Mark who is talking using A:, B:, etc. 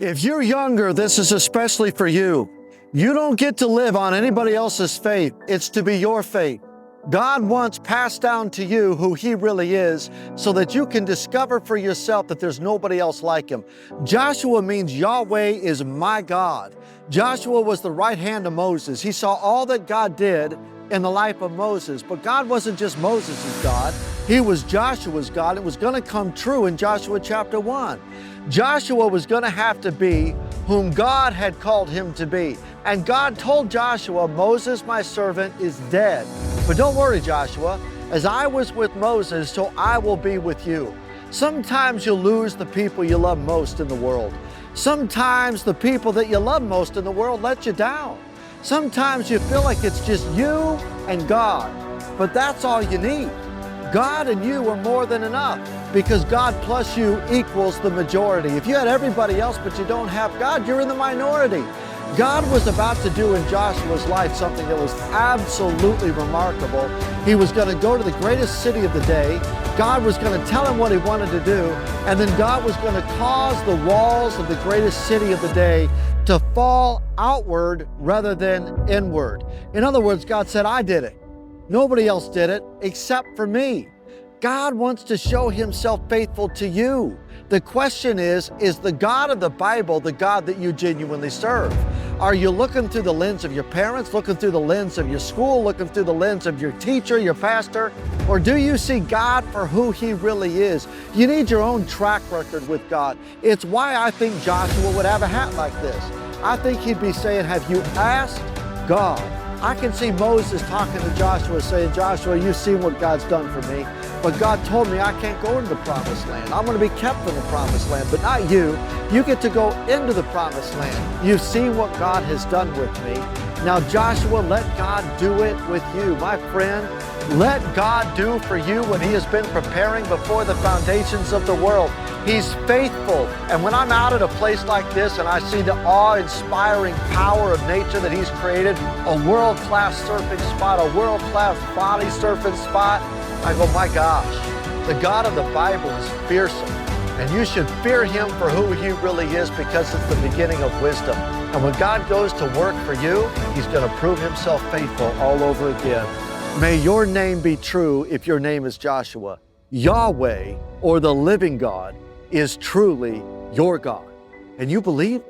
A: If you're younger, this is especially for you. You don't get to live on anybody else's faith. It's to be your faith. God wants passed down to you who He really is so that you can discover for yourself that there's nobody else like Him. Joshua means Yahweh is my God. Joshua was the right hand of Moses. He saw all that God did in the life of Moses, but God wasn't just Moses' God. He was Joshua's God. It was going to come true in Joshua chapter 1. Joshua was going to have to be whom God had called him to be. And God told Joshua, Moses, my servant, is dead. But don't worry, Joshua, as I was with Moses, so I will be with you. Sometimes you'll lose the people you love most in the world. Sometimes the people that you love most in the world let you down. Sometimes you feel like it's just you and God, but that's all you need. God and you are more than enough because God plus you equals the majority. If you had everybody else but you don't have God, you're in the minority. God was about to do in Joshua's life something that was absolutely remarkable. He was going to go to the greatest city of the day. God was going to tell him what he wanted to do, and then God was going to cause the walls of the greatest city of the day to fall outward rather than inward. In other words, God said, I did it. Nobody else did it except for me. God wants to show himself faithful to you. The question is the God of the Bible the God that you genuinely serve? Are you looking through the lens of your parents, looking through the lens of your school, looking through the lens of your teacher, your pastor? Or do you see God for who he really is? You need your own track record with God. It's why I think Joshua would have a hat like this. I think he'd be saying, have you asked God? I can see Moses talking to Joshua saying, Joshua, you've seen what God's done for me, but God told me I can't go into the promised land. I'm going to be kept in the promised land, but not you. You get to go into the promised land. You've seen what God has done with me. Now, Joshua, let God do it with you. My friend, let God do for you what he has been preparing before the foundations of the world. He's faithful. And when I'm out at a place like this and I see the awe-inspiring power of nature that he's created, a world-class surfing spot, a world-class body surfing spot, I go, my gosh, the God of the Bible is fearsome. And you should fear him for who he really is because it's the beginning of wisdom. And when God goes to work for you, he's going to prove himself faithful all over again. May your name be true if your name is Joshua. Yahweh, or the living God, is truly your God. And you believe?